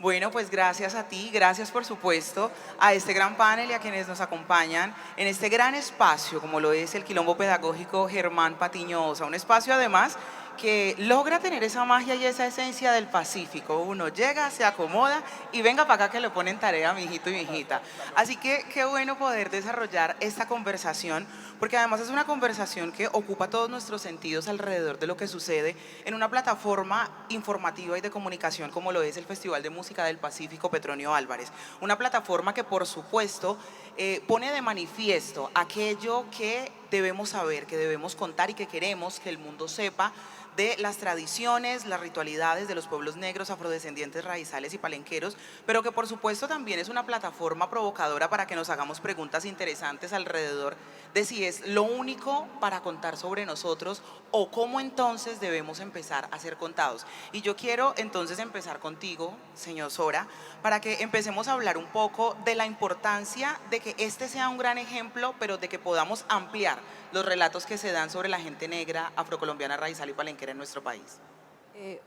Bueno, pues gracias a ti, gracias por supuesto a este gran panel y a quienes nos acompañan en este gran espacio, como lo es el Quilombo Pedagógico Germán Patiño Osa, un espacio además que logra tener esa magia y esa esencia del Pacífico. Uno llega, se acomoda y venga para acá que le ponen tarea, mi hijito y mi hijita. Así que qué bueno poder desarrollar esta conversación, porque además es una conversación que ocupa todos nuestros sentidos alrededor de lo que sucede en una plataforma informativa y de comunicación como lo es el Festival de Música del Pacífico Petronio Álvarez. Una plataforma que por supuesto pone de manifiesto aquello que debemos saber, que debemos contar y que queremos que el mundo sepa de las tradiciones, las ritualidades de los pueblos negros, afrodescendientes, raizales y palenqueros, pero que por supuesto también es una plataforma provocadora para que nos hagamos preguntas interesantes alrededor de si es lo único para contar sobre nosotros o cómo entonces debemos empezar a ser contados. Y yo quiero entonces empezar contigo, señor Sora, para que empecemos a hablar un poco de la importancia de que este sea un gran ejemplo, pero de que podamos ampliar los relatos que se dan sobre la gente negra, afrocolombiana, raizal y palenquera en nuestro país.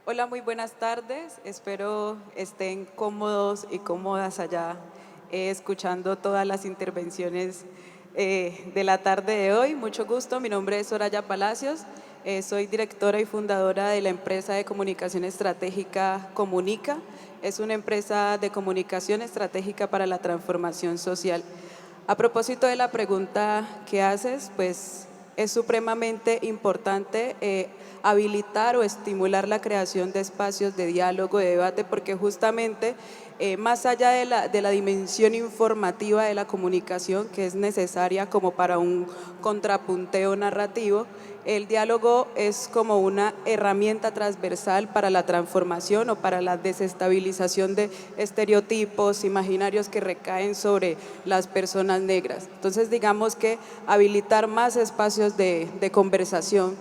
Hola, muy buenas tardes. Espero estén cómodos y cómodas allá escuchando todas las intervenciones de la tarde de hoy. Mucho gusto, mi nombre es Soraya Palacios. Soy directora y fundadora de la empresa de comunicación estratégica Comunica. Es una empresa de comunicación estratégica para la transformación social. A propósito de la pregunta que haces, pues es supremamente importante habilitar o estimular la creación de espacios de diálogo, de debate, porque justamente más allá de la dimensión informativa de la comunicación, que es necesaria como para un contrapunteo narrativo, el diálogo es como una herramienta transversal para la transformación o para la desestabilización de estereotipos, imaginarios que recaen sobre las personas negras. Entonces, digamos que habilitar más espacios de conversación,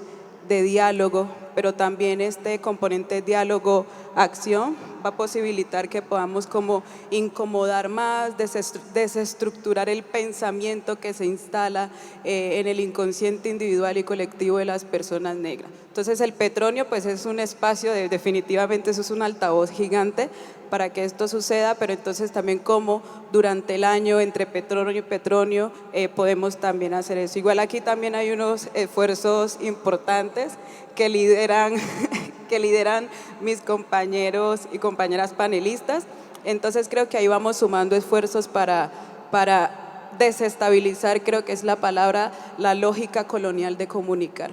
de diálogo, pero también este componente diálogo-acción va a posibilitar que podamos como incomodar más, desestructurar el pensamiento que se instala en el inconsciente individual y colectivo de las personas negras. Entonces el Petronio pues es un espacio, definitivamente eso es un altavoz gigante para que esto suceda, pero entonces también como durante el año entre Petronio y Petronio podemos también hacer eso. Igual aquí también hay unos esfuerzos importantes que lideran, que lideran mis compañeros y compañeras panelistas, entonces creo que ahí vamos sumando esfuerzos para desestabilizar, creo que es la palabra, la lógica colonial de comunicar.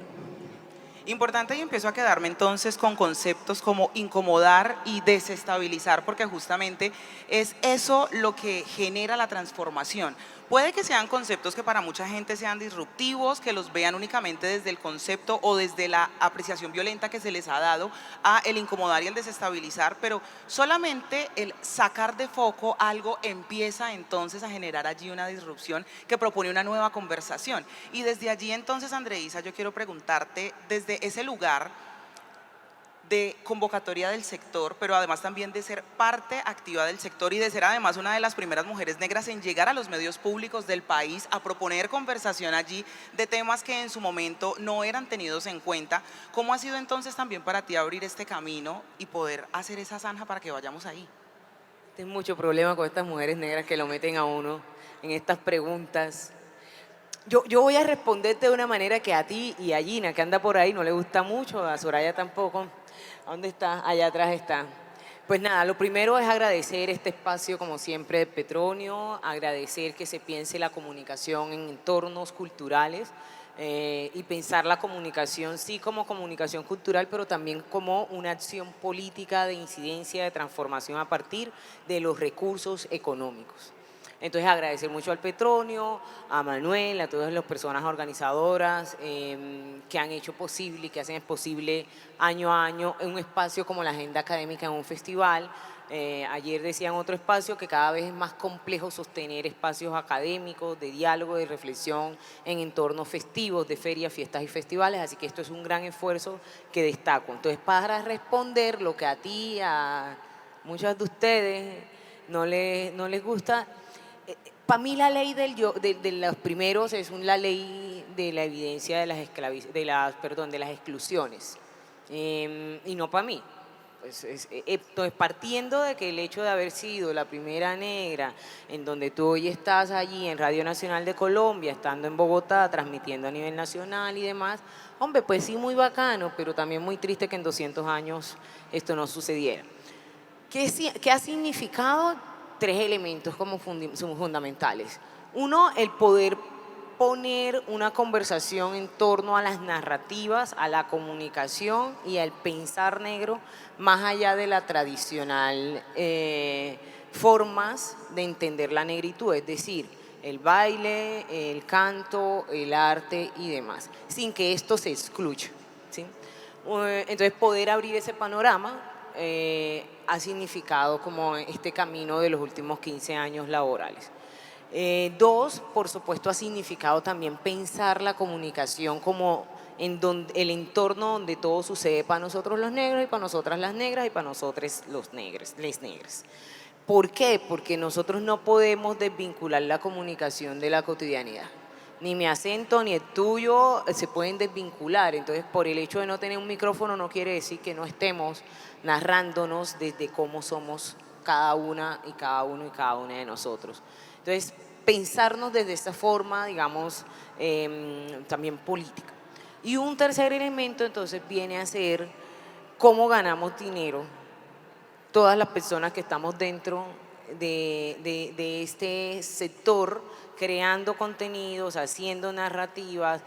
Importante y empiezo a quedarme entonces con conceptos como incomodar y desestabilizar, porque justamente es eso lo que genera la transformación. Puede que sean conceptos que para mucha gente sean disruptivos, que los vean únicamente desde el concepto o desde la apreciación violenta que se les ha dado a el incomodar y el desestabilizar, pero solamente el sacar de foco algo empieza entonces a generar allí una disrupción que propone una nueva conversación. Y desde allí entonces, Andreisa, yo quiero preguntarte desde ese lugar de convocatoria del sector, pero además también de ser parte activa del sector y de ser además una de las primeras mujeres negras en llegar a los medios públicos del país a proponer conversación allí de temas que en su momento no eran tenidos en cuenta. ¿Cómo ha sido entonces también para ti abrir este camino y poder hacer esa zanja para que vayamos ahí? Tengo mucho problema con estas mujeres negras que lo meten a uno en estas preguntas. Yo voy a responderte de una manera que a ti y a Gina, que anda por ahí, no le gusta mucho, a Soraya tampoco. ¿A dónde está? Allá atrás está. Pues nada, lo primero es agradecer este espacio, como siempre, de Petronio, agradecer que se piense la comunicación en entornos culturales y pensar la comunicación, sí, como comunicación cultural, pero también como una acción política de incidencia, de transformación a partir de los recursos económicos. Entonces agradecer mucho al Petronio, a Manuel, a todas las personas organizadoras que han hecho posible y que hacen posible año a año un espacio como la agenda académica en un festival. Ayer decía en otro espacio que cada vez es más complejo sostener espacios académicos, de diálogo, de reflexión en entornos festivos, de ferias, fiestas y festivales, así que esto es un gran esfuerzo que destaco. Entonces, para responder lo que a ti, a muchas de ustedes no les gusta, para mí la ley de los primeros es la ley de la evidencia de las exclusiones, y no para mí. pues entonces, partiendo de que el hecho de haber sido la primera negra, en donde tú hoy estás allí en Radio Nacional de Colombia, estando en Bogotá, transmitiendo a nivel nacional y demás, hombre, pues sí, muy bacano, pero también muy triste que en 200 años esto no sucediera. ¿Qué ha significado? Tres elementos como fundamentales. Uno, el poder poner una conversación en torno a las narrativas, a la comunicación y al pensar negro más allá de la tradicional formas de entender la negritud, es decir, el baile, el canto, el arte y demás, sin que esto se excluya, ¿sí? Entonces, poder abrir ese panorama ha significado como este camino de los últimos 15 años laborales. Dos, por supuesto, ha significado también pensar la comunicación como el entorno donde todo sucede para nosotros los negros y para nosotras las negras y para nosotros los negros, les negras. ¿Por qué? Porque nosotros no podemos desvincular la comunicación de la cotidianidad. Ni mi acento ni el tuyo se pueden desvincular. Entonces, por el hecho de no tener un micrófono no quiere decir que no estemos narrándonos desde cómo somos cada una y cada uno y cada una de nosotros. Entonces, pensarnos desde esta forma, digamos, también política. Y un tercer elemento, entonces, viene a ser cómo ganamos dinero todas las personas que estamos dentro de este sector, creando contenidos, haciendo narrativas,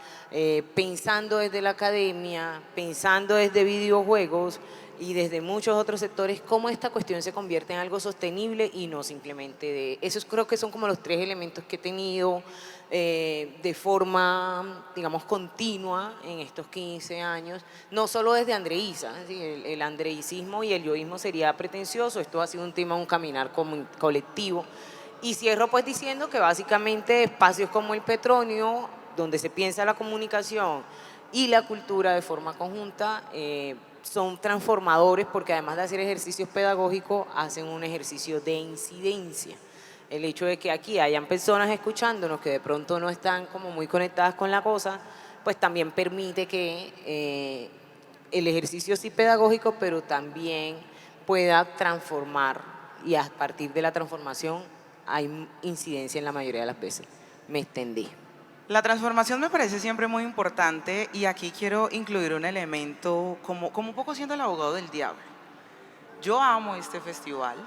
pensando desde la academia, pensando desde videojuegos y desde muchos otros sectores, cómo esta cuestión se convierte en algo sostenible y no simplemente de... Esos creo que son como los tres elementos que he tenido de forma, digamos, continua en estos 15 años, no solo desde Andreísa, ¿sí? El andreicismo y el yoísmo sería pretencioso, esto ha sido un tema, un caminar colectivo. Y cierro pues diciendo que básicamente espacios como el Petronio, donde se piensa la comunicación y la cultura de forma conjunta, son transformadores porque además de hacer ejercicios pedagógicos, hacen un ejercicio de incidencia. El hecho de que aquí hayan personas escuchándonos que de pronto no están como muy conectadas con la cosa, pues también permite que el ejercicio sí pedagógico, pero también pueda transformar y a partir de la transformación hay incidencia en la mayoría de las veces. Me extendí. La transformación me parece siempre muy importante y aquí quiero incluir un elemento como un poco siendo el abogado del diablo. Yo amo este festival,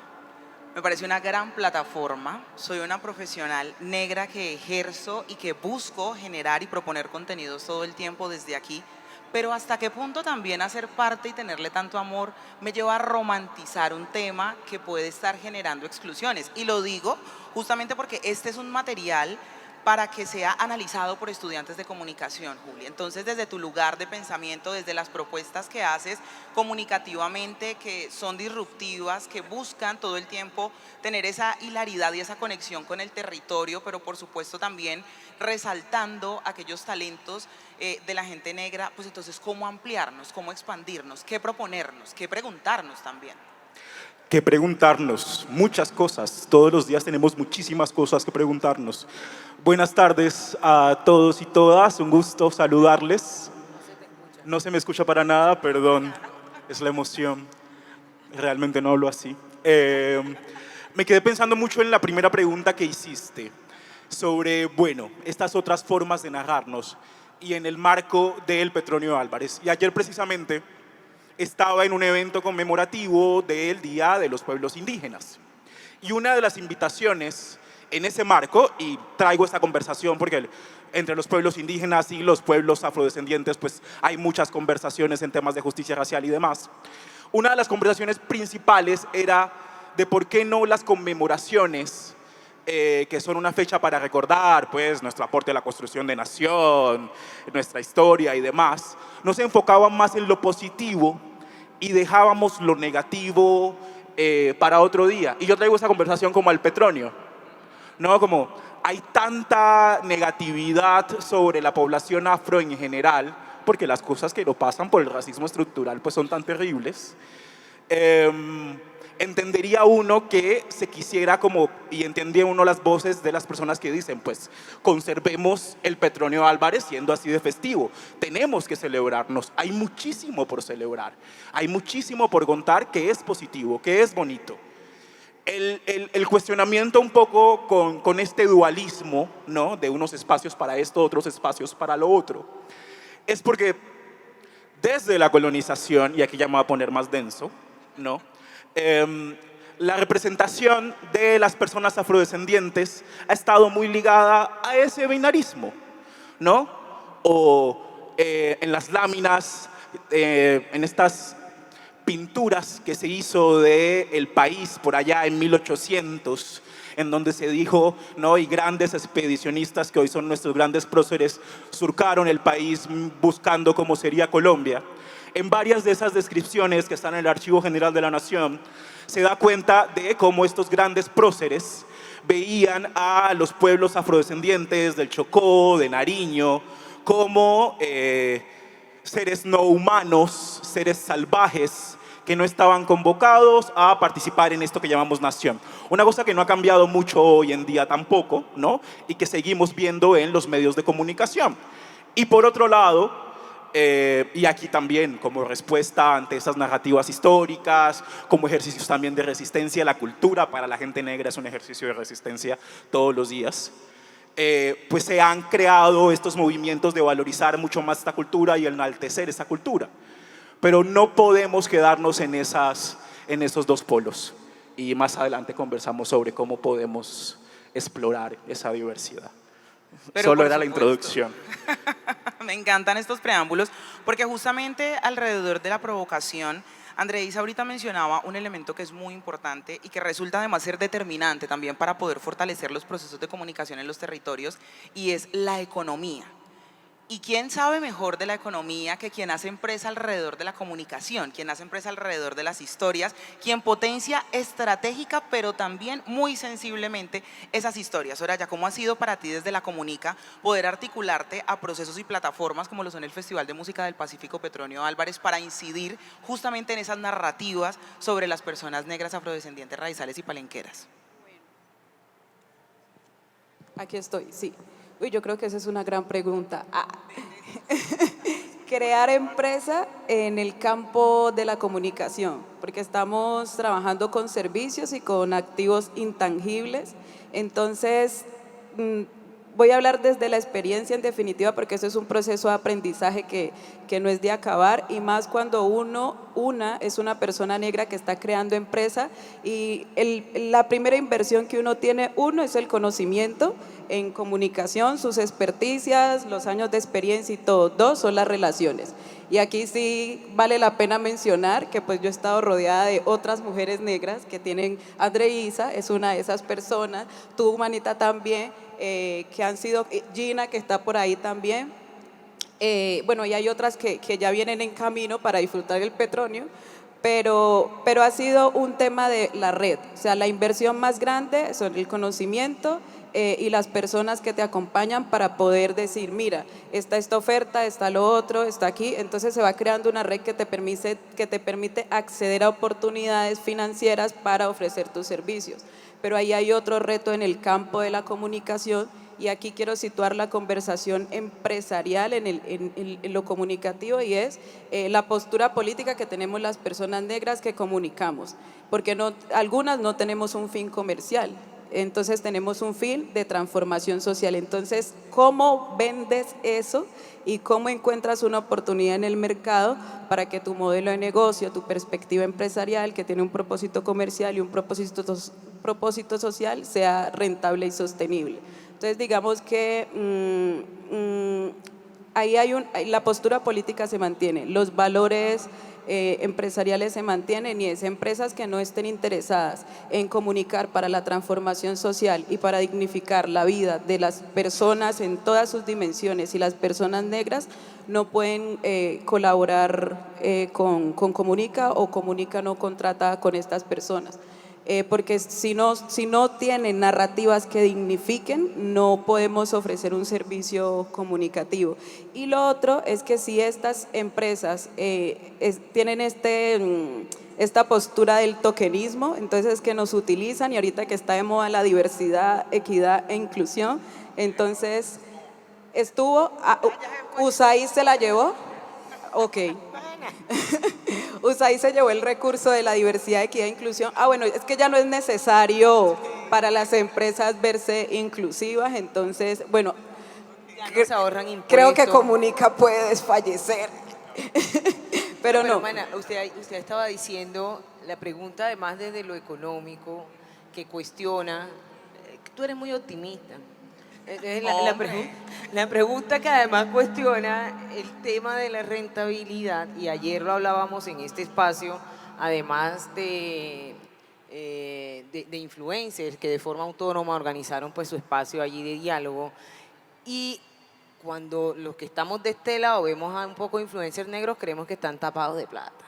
me parece una gran plataforma, soy una profesional negra que ejerzo y que busco generar y proponer contenidos todo el tiempo desde aquí, pero hasta qué punto también hacer parte y tenerle tanto amor me lleva a romantizar un tema que puede estar generando exclusiones. Y lo digo justamente porque este es un material para que sea analizado por estudiantes de comunicación, Juli. Entonces, desde tu lugar de pensamiento, desde las propuestas que haces comunicativamente, que son disruptivas, que buscan todo el tiempo tener esa hilaridad y esa conexión con el territorio, pero por supuesto también resaltando aquellos talentos de la gente negra, pues entonces, ¿cómo ampliarnos, cómo expandirnos, qué proponernos, qué preguntarnos también? Que preguntarnos muchas cosas. Todos los días tenemos muchísimas cosas que preguntarnos. Buenas tardes a todos y todas. Un gusto saludarles. No se me escucha para nada, perdón. Es la emoción. Realmente no hablo así. Me quedé pensando mucho en la primera pregunta que hiciste sobre, bueno, estas otras formas de narrarnos y en el marco del Petronio Álvarez. Y ayer precisamente estaba en un evento conmemorativo del Día de los Pueblos Indígenas. Y una de las invitaciones en ese marco, y traigo esta conversación porque entre los pueblos indígenas y los pueblos afrodescendientes pues hay muchas conversaciones en temas de justicia racial y demás. Una de las conversaciones principales era de por qué no las conmemoraciones que son una fecha para recordar pues, nuestro aporte a la construcción de nación, nuestra historia y demás, no se enfocaban más en lo positivo y dejábamos lo negativo para otro día. Y yo traigo esa conversación como al Petronio, ¿no? Como hay tanta negatividad sobre la población afro en general, porque las cosas que lo pasan por el racismo estructural pues son tan terribles. entendería uno que se quisiera como, y entendía uno las voces de las personas que dicen, pues conservemos el Petronio Álvarez siendo así de festivo, tenemos que celebrarnos, hay muchísimo por celebrar, hay muchísimo por contar que es positivo, que es bonito. El cuestionamiento un poco con este dualismo, ¿no? De unos espacios para esto, otros espacios para lo otro, es porque desde la colonización, y aquí ya me voy a poner más denso, ¿no? La representación de las personas afrodescendientes ha estado muy ligada a ese binarismo, ¿no? O en las láminas, en estas pinturas que se hizo de el país por allá en 1800, en donde se dijo, ¿no? Y grandes expedicionistas que hoy son nuestros grandes próceres surcaron el país buscando cómo sería Colombia. En varias de esas descripciones que están en el Archivo General de la Nación, se da cuenta de cómo estos grandes próceres veían a los pueblos afrodescendientes del Chocó, de Nariño, como seres no humanos, seres salvajes, que no estaban convocados a participar en esto que llamamos nación. Una cosa que no ha cambiado mucho hoy en día tampoco, ¿no? Y que seguimos viendo en los medios de comunicación. Y por otro lado, y aquí también como respuesta ante esas narrativas históricas, como ejercicios también de resistencia, la cultura para la gente negra es un ejercicio de resistencia todos los días, pues se han creado estos movimientos de valorizar mucho más esta cultura y enaltecer esta cultura. Pero no podemos quedarnos en esos dos polos. Y más adelante conversamos sobre cómo podemos explorar esa diversidad. Pero Solo por era la supuesto. introducción. Me encantan estos preámbulos porque justamente alrededor de la provocación, Andreisa ahorita mencionaba un elemento que es muy importante y que resulta además ser determinante también para poder fortalecer los procesos de comunicación en los territorios, y es la economía. ¿Y quién sabe mejor de la economía que quien hace empresa alrededor de la comunicación, quien hace empresa alrededor de las historias, quien potencia estratégica pero también muy sensiblemente esas historias? Soraya, ¿cómo ha sido para ti desde la Comunica poder articularte a procesos y plataformas como lo son el Festival de Música del Pacífico Petronio Álvarez para incidir justamente en esas narrativas sobre las personas negras, afrodescendientes, raizales y palenqueras? Aquí estoy, sí. Uy, yo creo que esa es una gran pregunta. Crear empresa en el campo de la comunicación, porque estamos trabajando con servicios y con activos intangibles. Entonces, voy a hablar desde la experiencia en definitiva, porque eso es un proceso de aprendizaje que no es de acabar, y más cuando una es una persona negra que está creando empresa, y la primera inversión que uno tiene, es el conocimiento en comunicación, sus experticias, los años de experiencia y todo. Dos son las relaciones. Y aquí sí vale la pena mencionar que pues yo he estado rodeada de otras mujeres negras que tienen, Andreisa es una de esas personas, tú, Manita, también, que han sido, Gina, que está por ahí también. Bueno, y hay otras que ya vienen en camino para disfrutar el Petronio, pero ha sido un tema de la red. O sea, la inversión más grande son el conocimiento y las personas que te acompañan para poder decir, mira, está esta oferta, está lo otro, está aquí. Entonces se va creando una red que te permite acceder a oportunidades financieras para ofrecer tus servicios. Pero ahí hay otro reto en el campo de la comunicación, y aquí quiero situar la conversación empresarial en lo comunicativo, y es la postura política que tenemos las personas negras que comunicamos, porque algunas no tenemos un fin comercial, entonces tenemos un fin de transformación social. Entonces, ¿cómo vendes eso y cómo encuentras una oportunidad en el mercado para que tu modelo de negocio, tu perspectiva empresarial, que tiene un propósito comercial y un propósito social, sea rentable y sostenible? Entonces, digamos que ahí la postura política se mantiene, los valores empresariales se mantienen, y es empresas que no estén interesadas en comunicar para la transformación social y para dignificar la vida de las personas en todas sus dimensiones, y las personas negras no pueden colaborar con Comunica, o Comunica no contrata con estas personas. Porque si no tienen narrativas que dignifiquen, no podemos ofrecer un servicio comunicativo. Y lo otro es que si estas empresas tienen esta postura del tokenismo, entonces es que nos utilizan y ahorita que está de moda la diversidad, equidad e inclusión, entonces estuvo, USAID se la llevó, ok. USAID se llevó el recurso de la diversidad, equidad e inclusión. Bueno, es que ya no es necesario para las empresas verse inclusivas, entonces, bueno, Ya no se ahorran impuestos. creo que Comunica puede desfallecer. Pero no. Hermana, usted estaba diciendo, la pregunta además desde lo económico, que cuestiona, tú eres muy optimista. Entonces, la pregunta que además cuestiona el tema de la rentabilidad, y ayer lo hablábamos en este espacio, además de influencers que de forma autónoma organizaron pues su espacio allí de diálogo, y cuando los que estamos de este lado vemos a un poco de influencers negros, creemos que están tapados de plata.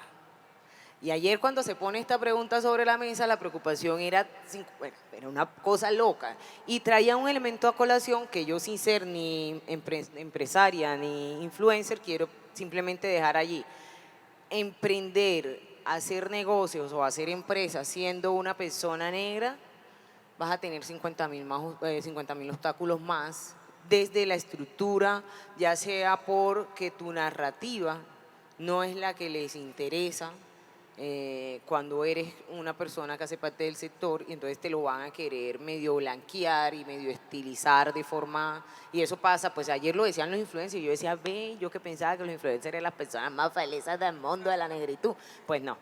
Y ayer cuando se pone esta pregunta sobre la mesa, la preocupación era una cosa loca. Y traía un elemento a colación que yo, sin ser ni empresaria ni influencer, quiero simplemente dejar allí. Emprender, hacer negocios o hacer empresas siendo una persona negra, vas a tener 50.000 obstáculos más, desde la estructura, ya sea porque tu narrativa no es la que les interesa, cuando eres una persona que hace parte del sector, y entonces te lo van a querer medio blanquear y medio estilizar de forma, y eso pasa, pues ayer lo decían los influencers, y yo decía, yo que pensaba que los influencers eran las personas más felices del mundo de la negritud, pues no,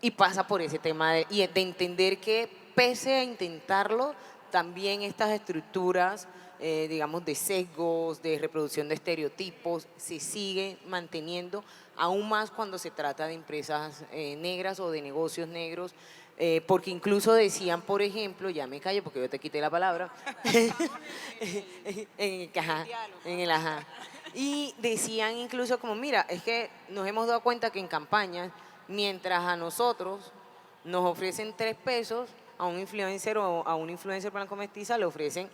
y pasa por ese tema de entender que pese a intentarlo, también estas estructuras, digamos, de sesgos, de reproducción de estereotipos, se siguen manteniendo, aún más cuando se trata de empresas negras o de negocios negros, porque incluso decían, por ejemplo, ya me callo porque yo te quité la palabra, en el ajá, y decían incluso como, mira, es que nos hemos dado cuenta que en campañas, mientras a nosotros nos ofrecen 3 pesos, a un influencer o a un influencer blanco mestiza le ofrecen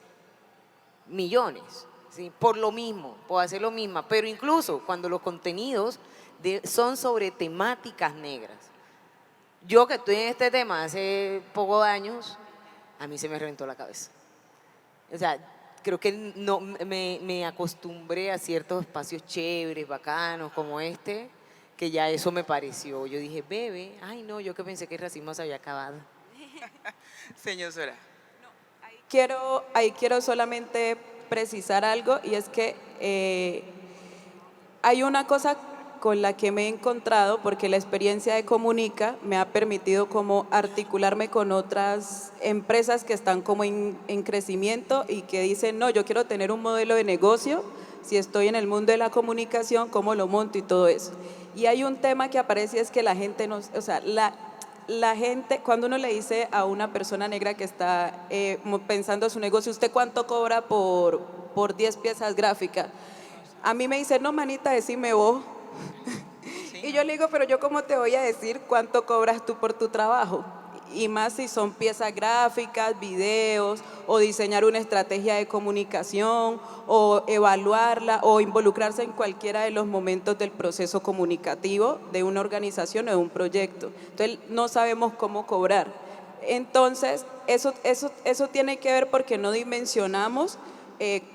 millones, ¿sí? Por lo mismo, por hacer lo mismo, pero incluso cuando los contenidos son sobre temáticas negras. Yo que estoy en este tema hace pocos años, a mí se me reventó la cabeza. O sea, creo que no, me acostumbré a ciertos espacios chéveres, bacanos, como este, que ya eso me pareció. Yo dije, bebé, ay no, yo que pensé que el racismo se había acabado. Señor Sora. Ahí quiero solamente precisar algo, y es que hay una cosa con la que me he encontrado, porque la experiencia de Comunica me ha permitido como articularme con otras empresas que están como en crecimiento y que dicen, no, yo quiero tener un modelo de negocio, si estoy en el mundo de la comunicación, cómo lo monto y todo eso. Y hay un tema que aparece, es que la gente la gente, cuando uno le dice a una persona negra que está pensando su negocio, ¿usted cuánto cobra por 10 piezas gráficas? A mí me dice, no, manita, decime vos. Sí. Y yo le digo, pero yo cómo te voy a decir cuánto cobras tú por tu trabajo. Y más si son piezas gráficas, videos, o diseñar una estrategia de comunicación, o evaluarla, o involucrarse en cualquiera de los momentos del proceso comunicativo de una organización o de un proyecto. Entonces, no sabemos cómo cobrar. Entonces, eso tiene que ver porque no dimensionamos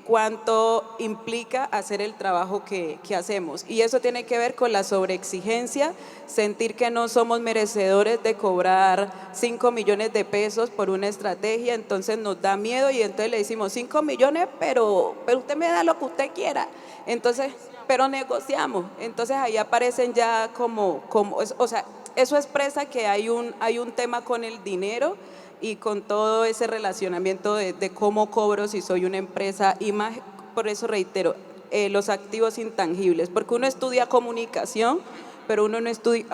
cuánto implica hacer el trabajo que hacemos, y eso tiene que ver con la sobreexigencia, sentir que no somos merecedores de cobrar 5 millones de pesos por una estrategia, entonces nos da miedo y entonces le decimos 5 millones, pero usted me da lo que usted quiera, entonces, pero negociamos, entonces ahí aparecen ya o sea, eso expresa que hay un tema con el dinero y con todo ese relacionamiento de cómo cobro si soy una empresa, y más, por eso reitero, los activos intangibles, porque uno estudia comunicación, pero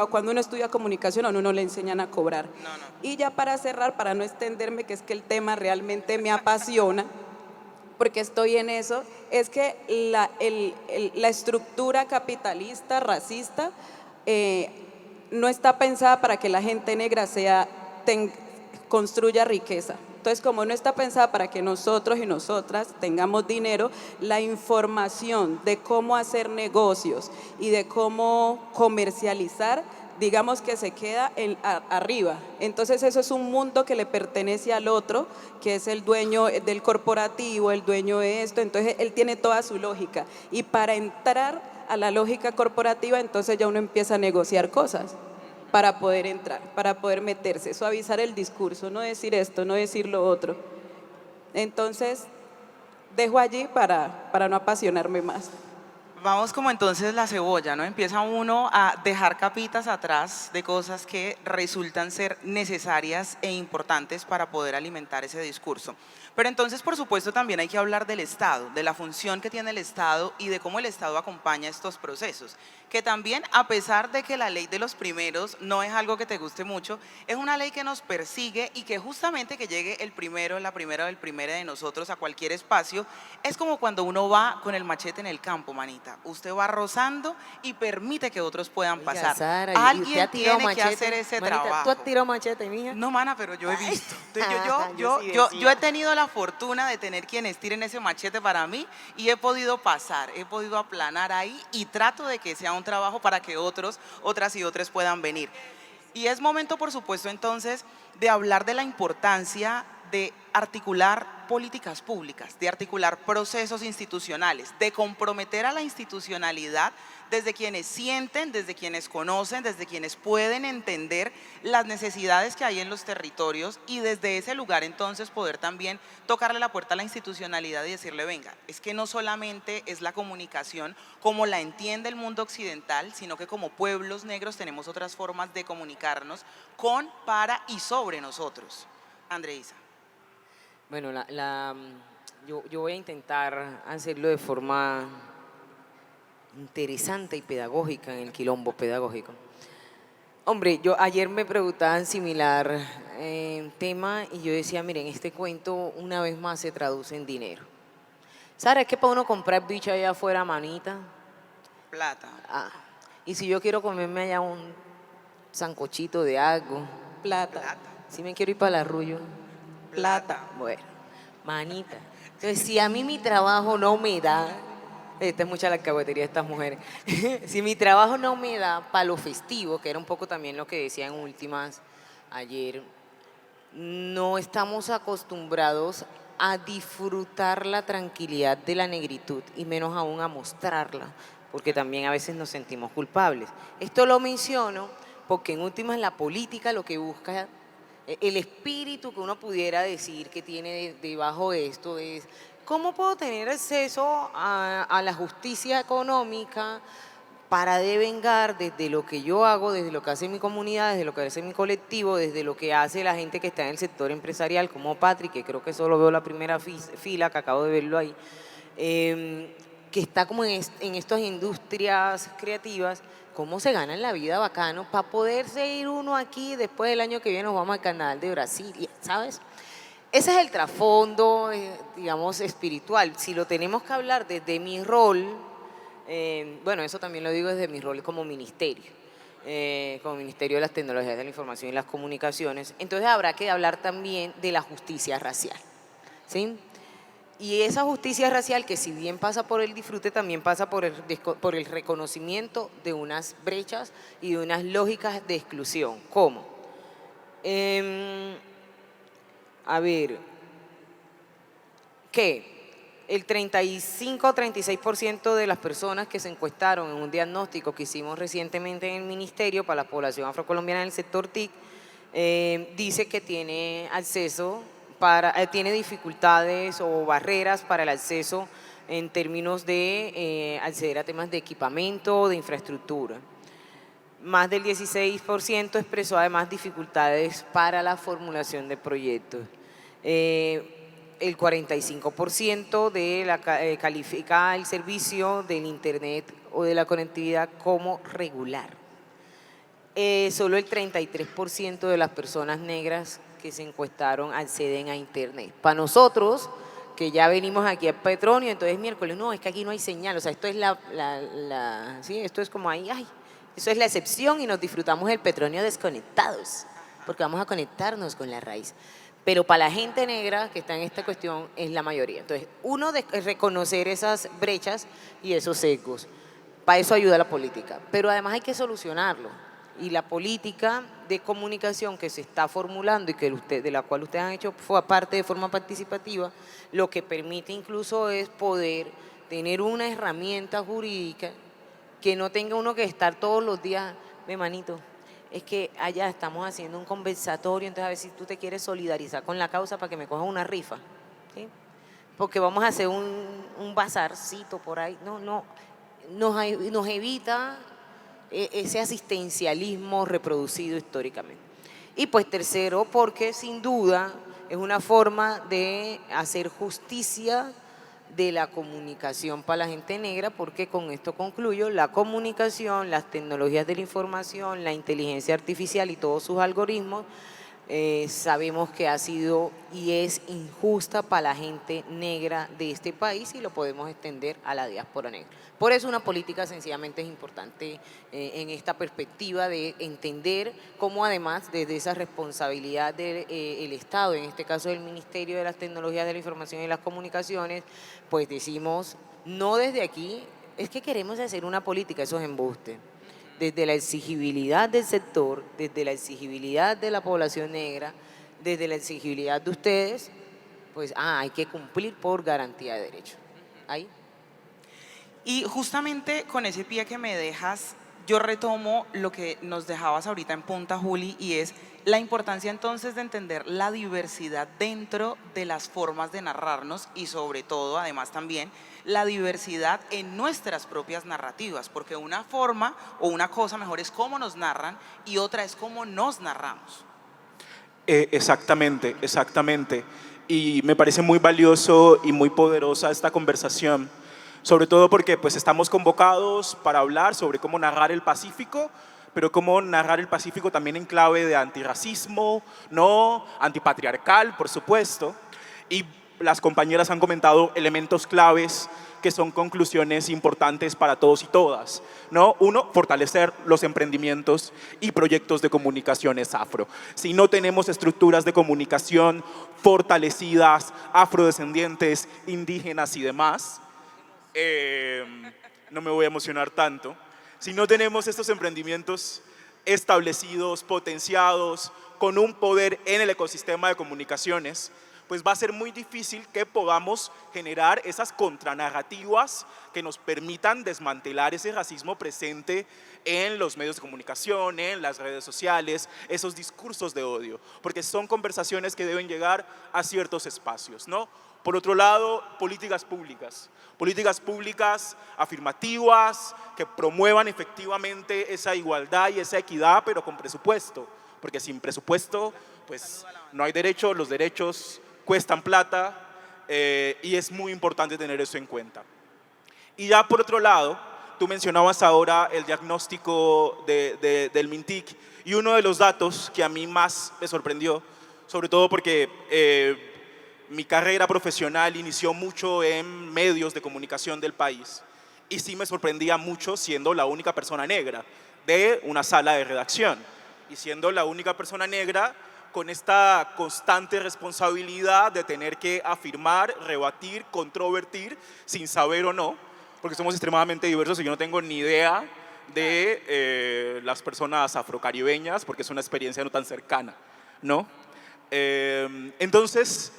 cuando uno estudia comunicación a uno no le enseñan a cobrar. No. Y ya para cerrar, para no extenderme, que es que el tema realmente me apasiona, porque estoy en eso, es que la estructura capitalista, racista, no está pensada para que la gente negra construya riqueza. Entonces, como no está pensada para que nosotros y nosotras tengamos dinero, la información de cómo hacer negocios y de cómo comercializar, digamos que se queda arriba. Entonces eso es un mundo que le pertenece al otro, que es el dueño del corporativo, el dueño de esto, entonces él tiene toda su lógica. Y para entrar a la lógica corporativa, entonces ya uno empieza a negociar cosas para poder entrar, para poder meterse, suavizar el discurso, no decir esto, no decir lo otro. Entonces, dejo allí para no apasionarme más. Vamos como entonces la cebolla, ¿no? Empieza uno a dejar capitas atrás de cosas que resultan ser necesarias e importantes para poder alimentar ese discurso. Pero entonces, por supuesto, también hay que hablar del Estado, de la función que tiene el Estado y de cómo el Estado acompaña estos procesos. Que también, a pesar de que la ley de los primeros no es algo que te guste mucho, es una ley que nos persigue y que justamente que llegue el primero, la primera o el primero de nosotros a cualquier espacio, es como cuando uno va con el machete en el campo, manita. Usted va rozando y permite que otros puedan Oiga, pasar. Sara, ¿y usted Alguien ha tirado tiene que machete? hacer ese Manita, trabajo. ¿tú has tirado machete, mija? No, mana, pero yo he visto. Entonces, Yo sí yo decía. he tenido la fortuna de tener quienes tiren ese machete para mí y he podido pasar, he podido aplanar ahí y trato de que sea un trabajo para que otros, otras y otros puedan venir. Y es momento, por supuesto, entonces, de hablar de la importancia de articular políticas públicas, de articular procesos institucionales, de comprometer a la institucionalidad desde quienes sienten, desde quienes conocen, desde quienes pueden entender las necesidades que hay en los territorios y desde ese lugar entonces poder también tocarle la puerta a la institucionalidad y decirle, venga, es que no solamente es la comunicación como la entiende el mundo occidental, sino que como pueblos negros tenemos otras formas de comunicarnos con, para y sobre nosotros. Andreisa. Bueno, yo voy a intentar hacerlo de forma interesante y pedagógica en el quilombo pedagógico. Hombre, yo ayer me preguntaban similar tema y yo decía, miren, este cuento una vez más se traduce en dinero. ¿Sabes qué para uno comprar bicho allá afuera, manita? Plata. Ah, y si yo quiero comerme allá un sancochito de algo, Plata, si me quiero ir para el arrullo, plata. bueno, manita. Entonces, si a mí mi trabajo no me da, esta es mucha la alcahuetería de estas mujeres, si mi trabajo no me da para lo festivo, que era un poco también lo que decía en últimas ayer, no estamos acostumbrados a disfrutar la tranquilidad de la negritud y menos aún a mostrarla, porque también a veces nos sentimos culpables. Esto lo menciono porque en últimas la política lo que busca, el espíritu que uno pudiera decir que tiene debajo de esto es ¿cómo puedo tener acceso a la justicia económica para devengar desde lo que yo hago, desde lo que hace mi comunidad, desde lo que hace mi colectivo, desde lo que hace la gente que está en el sector empresarial, como Patrick, que creo que solo veo la primera fila, que acabo de verlo ahí, que está como en estas industrias creativas, cómo se gana en la vida bacano para poderse ir uno aquí, después del año que viene nos vamos al Carnaval de Brasil, ¿sabes? Ese es el trasfondo, digamos, espiritual. Si lo tenemos que hablar desde mi rol, bueno, eso también lo digo desde mi rol como ministerio de las Tecnologías de la Información y las Comunicaciones, entonces habrá que hablar también de la justicia racial, ¿sí? Y esa justicia racial que si bien pasa por el disfrute, también pasa por el reconocimiento de unas brechas y de unas lógicas de exclusión. ¿Cómo? A ver, ¿qué? El 35 o 36% de las personas que se encuestaron en un diagnóstico que hicimos recientemente en el Ministerio para la población afrocolombiana en el sector TIC, dice que tiene acceso, tiene dificultades o barreras para el acceso en términos de acceder a temas de equipamiento, de infraestructura. Más del 16% expresó además dificultades para la formulación de proyectos. El 45% califica el servicio del internet o de la conectividad como regular. Solo el 33% de las personas negras que se encuestaron acceden a internet. Para nosotros, que ya venimos aquí a Petronio, entonces miércoles, no, es que aquí no hay señal, o sea, esto es ¿sí? Esto es como ahí, eso es la excepción y nos disfrutamos el Petronio desconectados, porque vamos a conectarnos con la raíz. pero para la gente negra que está en esta cuestión es la mayoría. Entonces, uno, es reconocer esas brechas y esos sesgos. Para eso ayuda la política, pero además hay que solucionarlo. Y la política de comunicación que se está formulando y de la cual ustedes han hecho parte de forma participativa, lo que permite incluso es poder tener una herramienta jurídica que no tenga uno que estar todos los días, ve manito, es que allá estamos haciendo un conversatorio, entonces a ver si tú te quieres solidarizar con la causa para que me cojas una rifa, ¿sí? Porque vamos a hacer un bazarcito por ahí. No, nos evita ese asistencialismo reproducido históricamente. Y pues tercero, porque sin duda es una forma de hacer justicia de la comunicación para la gente negra, porque con esto concluyo, la comunicación, las tecnologías de la información, la inteligencia artificial y todos sus algoritmos, sabemos que ha sido y es injusta para la gente negra de este país y lo podemos extender a la diáspora negra. Por eso una política sencillamente es importante en esta perspectiva de entender cómo además desde esa responsabilidad del Estado, en este caso del Ministerio de las Tecnologías de la Información y las Comunicaciones, pues decimos, no desde aquí, es que queremos hacer una política, eso es embuste. Desde la exigibilidad del sector, desde la exigibilidad de la población negra, desde la exigibilidad de ustedes, pues hay que cumplir por garantía de derechos. Ahí. Y justamente con ese pie que me dejas, yo retomo lo que nos dejabas ahorita en punta, Juli, y es la importancia entonces de entender la diversidad dentro de las formas de narrarnos y sobre todo, además también, la diversidad en nuestras propias narrativas, porque una forma o una cosa mejor es cómo nos narran y otra es cómo nos narramos. Exactamente, exactamente. Y me parece muy valioso y muy poderosa esta conversación, sobre todo porque pues, estamos convocados para hablar sobre cómo narrar el Pacífico, pero cómo narrar el Pacífico también en clave de antirracismo, ¿no? Antipatriarcal, por supuesto. Y las compañeras han comentado elementos claves que son conclusiones importantes para todos y todas, ¿no? Uno, fortalecer los emprendimientos y proyectos de comunicaciones afro. Si no tenemos estructuras de comunicación fortalecidas, afrodescendientes, indígenas y demás, no me voy a emocionar tanto. Si no tenemos estos emprendimientos establecidos, potenciados, con un poder en el ecosistema de comunicaciones, pues va a ser muy difícil que podamos generar esas contranarrativas que nos permitan desmantelar ese racismo presente en los medios de comunicación, en las redes sociales, esos discursos de odio, porque son conversaciones que deben llegar a ciertos espacios, ¿no? Por otro lado, políticas públicas afirmativas que promuevan efectivamente esa igualdad y esa equidad, pero con presupuesto, porque sin presupuesto, pues no hay derechos, los derechos cuestan plata y es muy importante tener eso en cuenta. Y ya por otro lado, tú mencionabas ahora el diagnóstico del MINTIC y uno de los datos que a mí más me sorprendió, sobre todo porque mi carrera profesional inició mucho en medios de comunicación del país y sí me sorprendía mucho siendo la única persona negra de una sala de redacción y siendo la única persona negra con esta constante responsabilidad de tener que afirmar, rebatir, controvertir, sin saber o no, porque somos extremadamente diversos y yo no tengo ni idea de las personas afrocaribeñas, porque es una experiencia no tan cercana, ¿no? Entonces,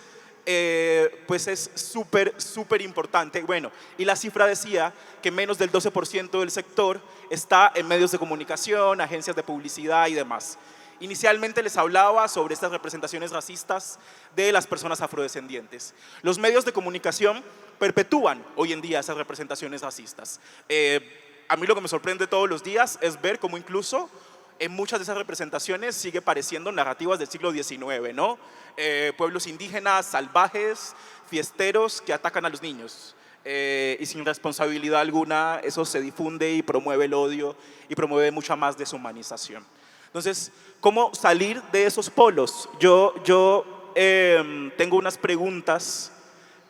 pues es súper importante. Bueno, y la cifra decía que menos del 12% del sector está en medios de comunicación, agencias de publicidad y demás. Inicialmente les hablaba sobre estas representaciones racistas de las personas afrodescendientes. Los medios de comunicación perpetúan hoy en día esas representaciones racistas. A mí lo que me sorprende todos los días es ver cómo incluso en muchas de esas representaciones sigue pareciendo narrativas del siglo XIX, ¿no? Pueblos indígenas, salvajes, fiesteros que atacan a los niños. Y sin responsabilidad alguna eso se difunde y promueve el odio y promueve mucha más deshumanización. Entonces, ¿cómo salir de esos polos? Yo tengo unas preguntas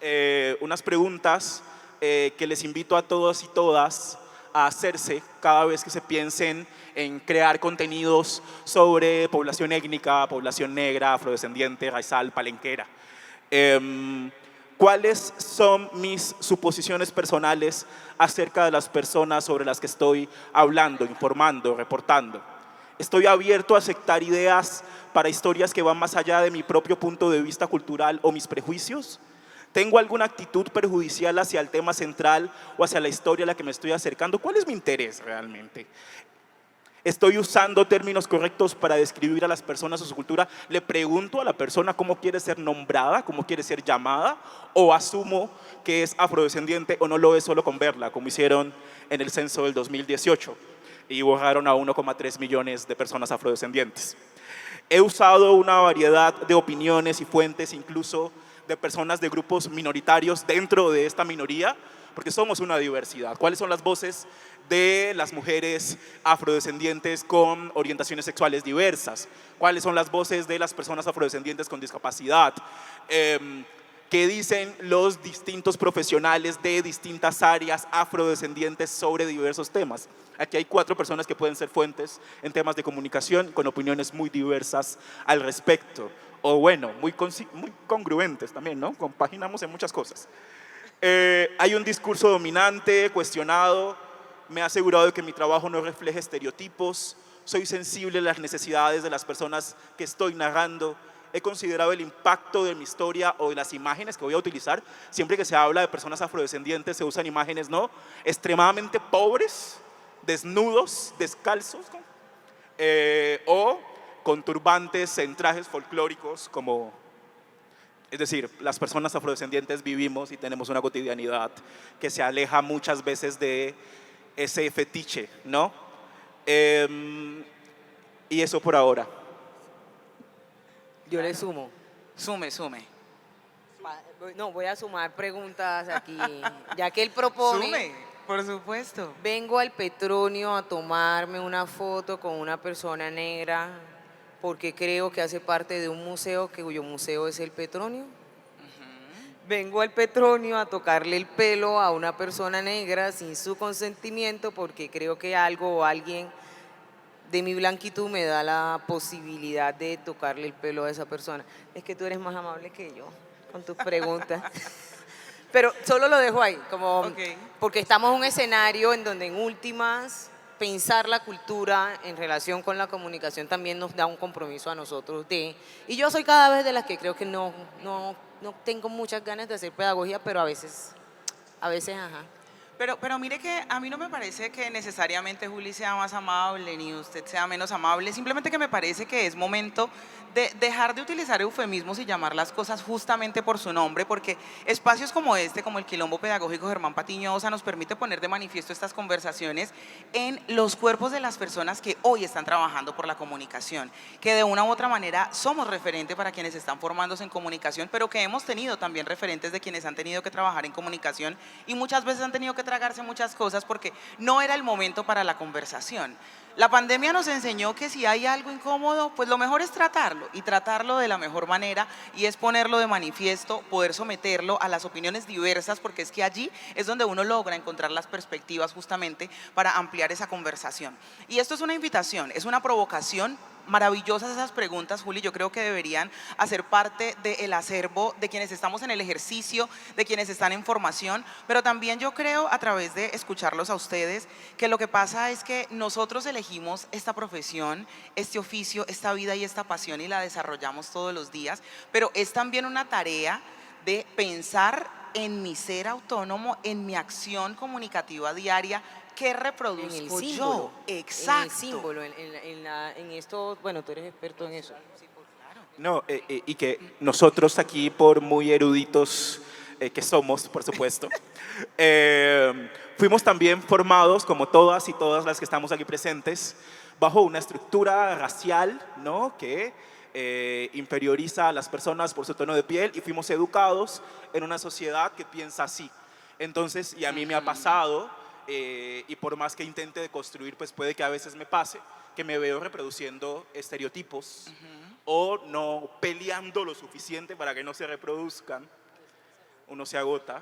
que les invito a todos y todas a hacerse cada vez que se piensen en crear contenidos sobre población étnica, población negra, afrodescendiente, raizal, palenquera. ¿Cuáles son mis suposiciones personales acerca de las personas sobre las que estoy hablando, informando, reportando? Estoy abierto a aceptar ideas para historias que van más allá de mi propio punto de vista cultural o mis prejuicios. ¿Tengo alguna actitud perjudicial hacia el tema central o hacia la historia a la que me estoy acercando? ¿Cuál es mi interés realmente? ¿Estoy usando términos correctos para describir a las personas o su cultura? ¿Le pregunto a la persona cómo quiere ser nombrada, cómo quiere ser llamada? ¿O asumo que es afrodescendiente o no lo es solo con verla, como hicieron en el censo del 2018 y borraron a 1,3 millones de personas afrodescendientes? He usado una variedad de opiniones y fuentes, incluso de personas de grupos minoritarios dentro de esta minoría, porque somos una diversidad. ¿Cuáles son las voces de las mujeres afrodescendientes con orientaciones sexuales diversas? ¿Cuáles son las voces de las personas afrodescendientes con discapacidad? ¿Qué dicen los distintos profesionales de distintas áreas afrodescendientes sobre diversos temas? Aquí hay 4 personas que pueden ser fuentes en temas de comunicación con opiniones muy diversas al respecto. O bueno, muy congruentes también, ¿no? Compaginamos en muchas cosas. Hay un discurso dominante, cuestionado. Me he asegurado de que mi trabajo no refleje estereotipos. Soy sensible a las necesidades de las personas que estoy narrando. He considerado el impacto de mi historia o de las imágenes que voy a utilizar. Siempre que se habla de personas afrodescendientes se usan imágenes, ¿no?, extremadamente pobres, desnudos, descalzos, o con turbantes en trajes folclóricos, como, es decir, las personas afrodescendientes vivimos y tenemos una cotidianidad que se aleja muchas veces de ese fetiche, ¿no? Y eso por ahora. Yo le sumo. Sume. No, voy a sumar preguntas aquí. Ya que él propone, Sume, por supuesto. vengo al Petronio a tomarme una foto con una persona negra porque creo que hace parte de un museo cuyo museo es el Petronio. Vengo al Petronio a tocarle el pelo a una persona negra sin su consentimiento porque creo que algo o alguien de mi blanquitud me da la posibilidad de tocarle el pelo a esa persona. Es que tú eres más amable que yo con tus preguntas. Pero solo lo dejo ahí, como porque estamos en un escenario en donde en últimas pensar la cultura en relación con la comunicación también nos da un compromiso a nosotros y yo soy cada vez de las que creo que no tengo muchas ganas de hacer pedagogía, pero a veces, ajá. Pero mire que a mí no me parece que necesariamente Juli sea más amable ni usted sea menos amable, simplemente que me parece que es momento de dejar de utilizar eufemismos y llamar las cosas justamente por su nombre, porque espacios como este, como el Quilombo Pedagógico Germán Patiño Osa, nos permite poner de manifiesto estas conversaciones en los cuerpos de las personas que hoy están trabajando por la comunicación, que de una u otra manera somos referente para quienes están formándose en comunicación, pero que hemos tenido también referentes de quienes han tenido que trabajar en comunicación y muchas veces han tenido que tragarse muchas cosas porque no era el momento para la conversación. La pandemia nos enseñó que si hay algo incómodo, pues lo mejor es tratarlo y tratarlo de la mejor manera y es ponerlo de manifiesto, poder someterlo a las opiniones diversas, porque es que allí es donde uno logra encontrar las perspectivas justamente para ampliar esa conversación. Y esto es una invitación, es una provocación. Maravillosas esas preguntas, Juli, yo creo que deberían hacer parte del acervo de quienes estamos en el ejercicio, de quienes están en formación, pero también yo creo, a través de escucharlos a ustedes, que lo que pasa es que nosotros elegimos esta profesión, este oficio, esta vida y esta pasión y la desarrollamos todos los días, pero es también una tarea de pensar en mi ser autónomo, en mi acción comunicativa diaria, ¿qué reproduzco en el símbolo, yo? Exacto. En el símbolo, en esto, bueno, tú eres experto en eso. No, y que nosotros aquí, por muy eruditos que somos, por supuesto, fuimos también formados, como todas y todas las que estamos aquí presentes, bajo una estructura racial, ¿no?, que inferioriza a las personas por su tono de piel, y fuimos educados en una sociedad que piensa así. Entonces, y a mí me ha pasado, y por más que intente deconstruir, pues puede que a veces me pase, que me veo reproduciendo estereotipos o no peleando lo suficiente para que no se reproduzcan. Uno se agota.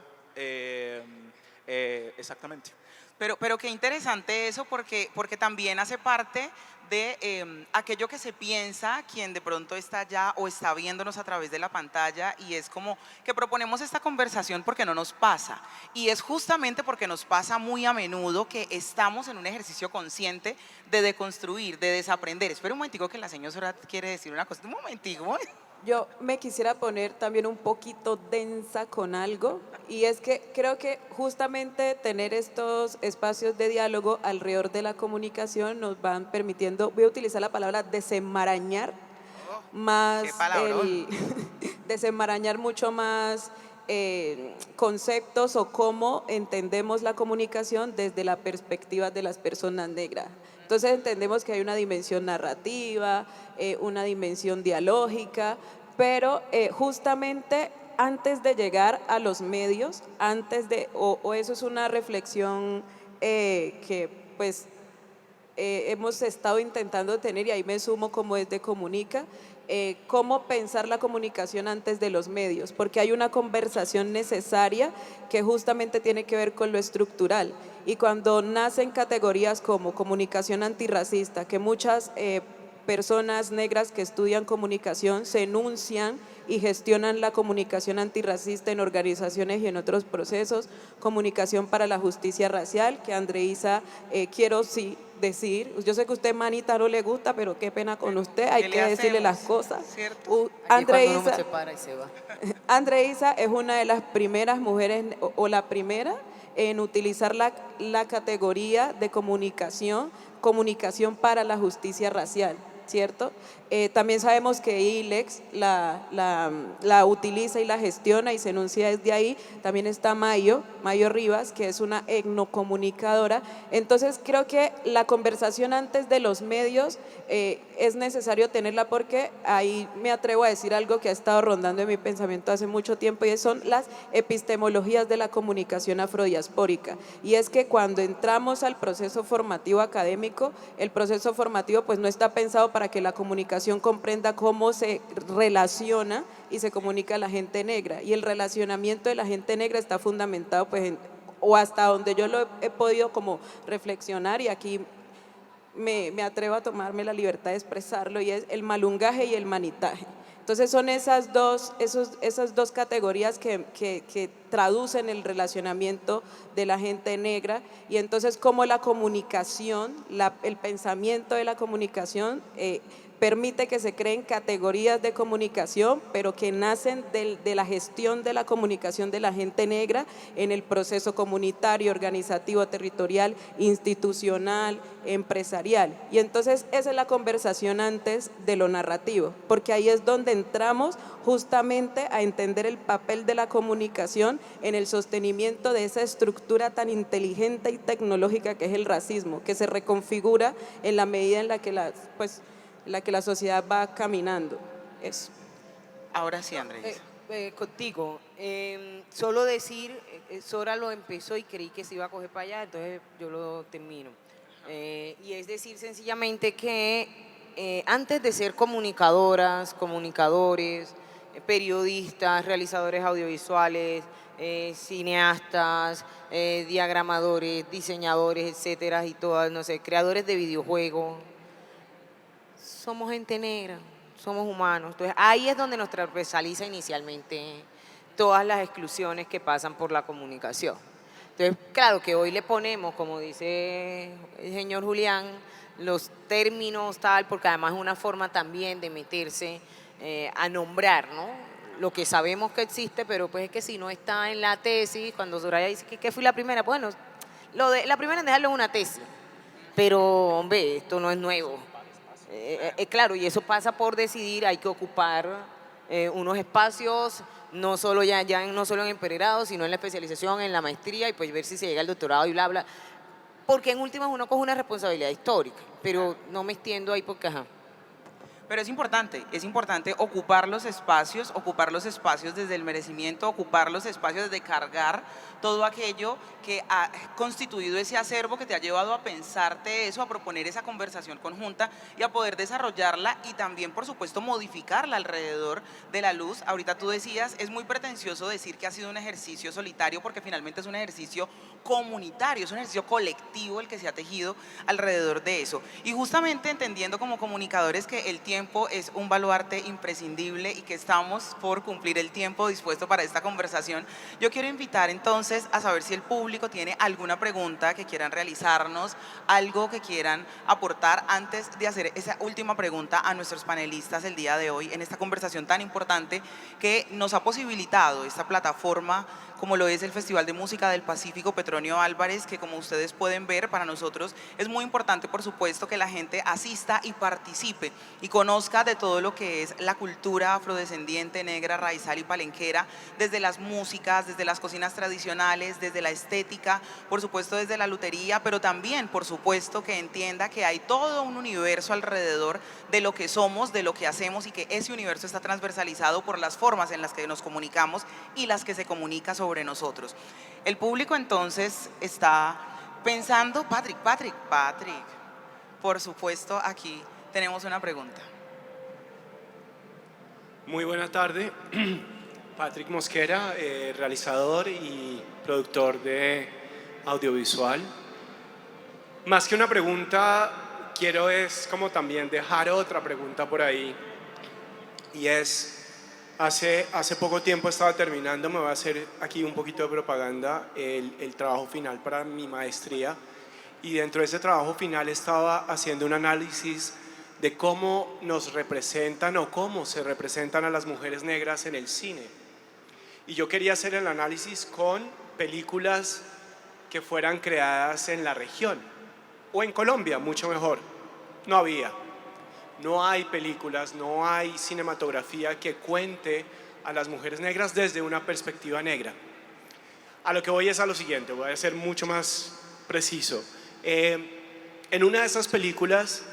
Exactamente. Pero qué interesante eso porque también hace parte de aquello que se piensa quien de pronto está allá o está viéndonos a través de la pantalla y es como que proponemos esta conversación porque no nos pasa y es justamente porque nos pasa muy a menudo que estamos en un ejercicio consciente de deconstruir, de desaprender. Espera un momentico que la señora quiere decir una cosa. Un momentico. Yo me quisiera poner también un poquito densa con algo y es que creo que justamente tener estos espacios de diálogo alrededor de la comunicación nos van permitiendo, voy a utilizar la palabra desenmarañar más Qué palabrón. desenmarañar mucho más conceptos o cómo entendemos la comunicación desde la perspectiva de las personas negras. Entonces entendemos que hay una dimensión narrativa, una dimensión dialógica, pero justamente antes de llegar a los medios, o eso es una reflexión que pues hemos estado intentando tener y ahí me sumo como desde Comunica, cómo pensar la comunicación antes de los medios, porque hay una conversación necesaria que justamente tiene que ver con lo estructural. Y cuando nacen categorías como comunicación antirracista, que muchas personas negras que estudian comunicación se enuncian y gestionan la comunicación antirracista en organizaciones y en otros procesos, comunicación para la justicia racial, que Andreisa, quiero sí decir, yo sé que a usted Manita no le gusta, pero qué pena con usted, hay ¿Qué que le decirle las hacemos? cosas. ¿Cierto? Aquí es cuando uno Andreisa, se para y se va. Andreisa es una de las primeras mujeres, o la primera, en utilizar la categoría de comunicación para la justicia racial, ¿cierto? También sabemos que ILEX la utiliza y la gestiona y se enuncia desde ahí. También está Mayo Rivas, que es una etnocomunicadora. Entonces creo que la conversación antes de los medios es necesario tenerla porque ahí me atrevo a decir algo que ha estado rondando en mi pensamiento hace mucho tiempo y son las epistemologías de la comunicación afrodiaspórica. Y es que cuando entramos al proceso formativo académico, el proceso formativo pues no está pensado para que la comunicación comprenda cómo se relaciona y se comunica la gente negra. Y el relacionamiento de la gente negra está fundamentado pues o hasta donde yo lo he podido como reflexionar y aquí me atrevo a tomarme la libertad de expresarlo y es el malungaje y el manitaje. Entonces son esas dos categorías que traducen el relacionamiento de la gente negra y entonces cómo la comunicación, el pensamiento de la comunicación permite que se creen categorías de comunicación, pero que nacen de la gestión de la comunicación de la gente negra en el proceso comunitario, organizativo, territorial, institucional, empresarial. Y entonces esa es la conversación antes de lo narrativo, porque ahí es donde entramos justamente a entender el papel de la comunicación en el sostenimiento de esa estructura tan inteligente y tecnológica que es el racismo, que se reconfigura en la medida en la que la sociedad va caminando. Eso. Ahora sí, Andrés. Contigo, solo decir, Sora lo empezó y creí que se iba a coger para allá, entonces yo lo termino. Y es decir sencillamente que antes de ser comunicadoras, comunicadores, periodistas, realizadores audiovisuales, cineastas, diagramadores, diseñadores, etcétera, y todas, no sé, creadores de videojuegos, somos gente negra, somos humanos. Entonces ahí es donde nos transversaliza inicialmente todas las exclusiones que pasan por la comunicación. Entonces, claro que hoy le ponemos, como dice el señor Julián, los términos tal, porque además es una forma también de meterse a nombrar, ¿no? Lo que sabemos que existe, pero pues es que si no está en la tesis, cuando Soraya dice que fui la primera, bueno, la primera en dejarlo en una tesis, pero hombre, esto no es nuevo. Claro, y eso pasa por decidir, hay que ocupar unos espacios, no solo no solo en el pregrado, sino en la especialización, en la maestría, y pues ver si se llega al doctorado y bla, bla. Porque en últimas uno coge una responsabilidad histórica, pero no me extiendo ahí porque, ajá. Pero es importante ocupar los espacios desde el merecimiento, ocupar los espacios desde cargar todo aquello que ha constituido ese acervo que te ha llevado a pensarte eso, a proponer esa conversación conjunta y a poder desarrollarla y también, por supuesto, modificarla alrededor de la luz. Ahorita tú decías, es muy pretencioso decir que ha sido un ejercicio solitario porque finalmente es un ejercicio comunitario, es un ejercicio colectivo el que se ha tejido alrededor de eso. Y justamente entendiendo como comunicadores que el tiempo es un baluarte imprescindible y que estamos por cumplir el tiempo dispuesto para esta conversación, yo quiero invitar entonces a saber si el público tiene alguna pregunta que quieran realizarnos, algo que quieran aportar antes de hacer esa última pregunta a nuestros panelistas el día de hoy en esta conversación tan importante que nos ha posibilitado esta plataforma como lo es el Festival de Música del Pacífico Petronio Álvarez, que como ustedes pueden ver, para nosotros es muy importante, por supuesto, que la gente asista y participe y conozca de todo lo que es la cultura afrodescendiente, negra, raizal y palenquera, desde las músicas, desde las cocinas tradicionales, desde la estética, por supuesto desde la lutería, pero también, por supuesto, que entienda que hay todo un universo alrededor de lo que somos, de lo que hacemos y que ese universo está transversalizado por las formas en las que nos comunicamos y las que se comunica sobre nosotros. El público entonces está pensando, Patrick, por supuesto aquí tenemos una pregunta. Muy buena tarde, Patrick Mosquera, realizador y productor de audiovisual. Más que una pregunta, quiero es como también dejar otra pregunta por ahí, y es, hace poco tiempo estaba terminando, me voy a hacer aquí un poquito de propaganda, el trabajo final para mi maestría, y dentro de ese trabajo final estaba haciendo un análisis de cómo nos representan o cómo se representan a las mujeres negras en el cine. Y yo quería hacer el análisis con películas que fueran creadas en la región o en Colombia, mucho mejor. No había. No hay películas, no hay cinematografía que cuente a las mujeres negras desde una perspectiva negra. A lo que voy es a lo siguiente, voy a ser mucho más preciso. En una de esas películas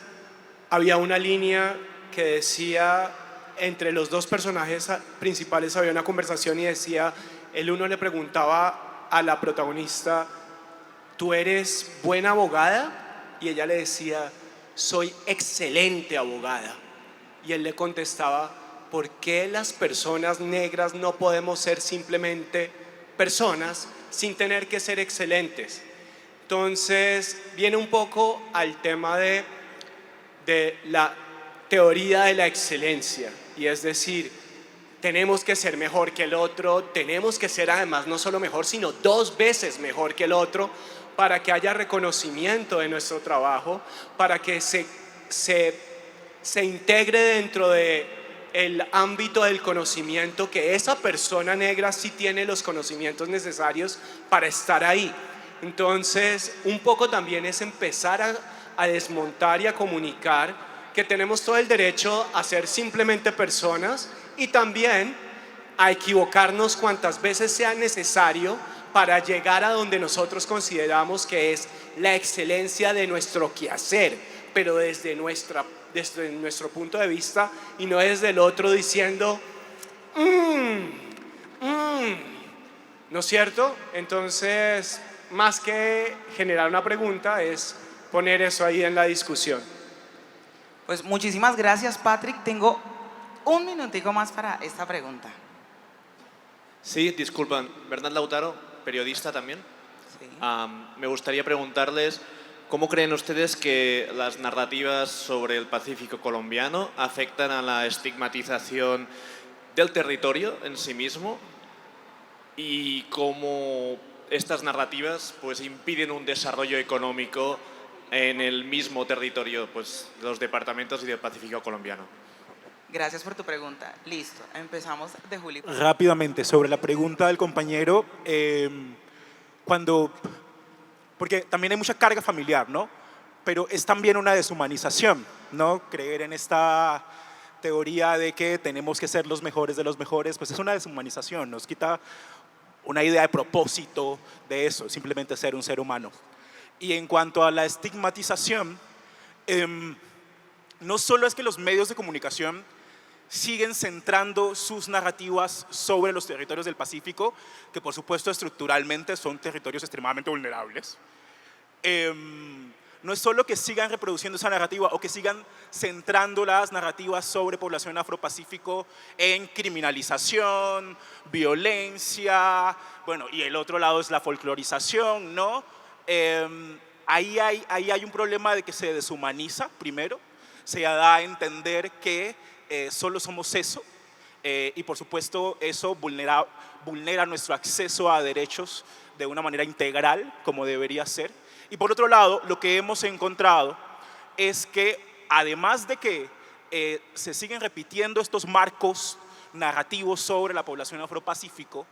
había una línea que decía, entre los dos personajes principales había una conversación y decía, el uno le preguntaba a la protagonista, ¿tú eres buena abogada? Y ella le decía, soy excelente abogada. Y él le contestaba, ¿por qué las personas negras no podemos ser simplemente personas sin tener que ser excelentes? Entonces viene un poco al tema de la teoría de la excelencia, y es decir, tenemos que ser mejor que el otro, tenemos que ser además no solo mejor, sino 2 veces mejor que el otro, para que haya reconocimiento de nuestro trabajo, para que se integre dentro del ámbito del conocimiento, que esa persona negra sí tiene los conocimientos necesarios para estar ahí. Entonces, un poco también es empezar a desmontar y a comunicar que tenemos todo el derecho a ser simplemente personas y también a equivocarnos cuantas veces sea necesario para llegar a donde nosotros consideramos que es la excelencia de nuestro quehacer, pero desde nuestro punto de vista y no desde el otro diciendo ¿no es cierto? Entonces, más que generar una pregunta, es poner eso ahí en la discusión. Pues muchísimas gracias, Patrick. Tengo un minutico más para esta pregunta. Sí, disculpan, Bernat Lautaro, periodista también. Sí. Me gustaría preguntarles, ¿cómo creen ustedes que las narrativas sobre el Pacífico colombiano afectan a la estigmatización del territorio en sí mismo? Y cómo estas narrativas pues, impiden un desarrollo económico en el mismo territorio pues, de los departamentos y del Pacífico colombiano. Gracias por tu pregunta. Listo, empezamos de Juli. Rápidamente, sobre la pregunta del compañero, porque también hay mucha carga familiar, ¿no? Pero es también una deshumanización, ¿no? Creer en esta teoría de que tenemos que ser los mejores de los mejores, pues es una deshumanización, nos quita una idea de propósito de eso, simplemente ser un ser humano. Y en cuanto a la estigmatización, no solo es que los medios de comunicación siguen centrando sus narrativas sobre los territorios del Pacífico, que por supuesto estructuralmente son territorios extremadamente vulnerables. No es solo que sigan reproduciendo esa narrativa o que sigan centrando las narrativas sobre población afropacífico en criminalización, violencia, bueno, y el otro lado es la folclorización, ¿no? Ahí hay un problema de que se deshumaniza, primero, se da a entender que solo somos eso, y por supuesto eso vulnera nuestro acceso a derechos de una manera integral, como debería ser. Y por otro lado, lo que hemos encontrado es que además de que se siguen repitiendo estos marcos narrativos sobre la población afropacífico,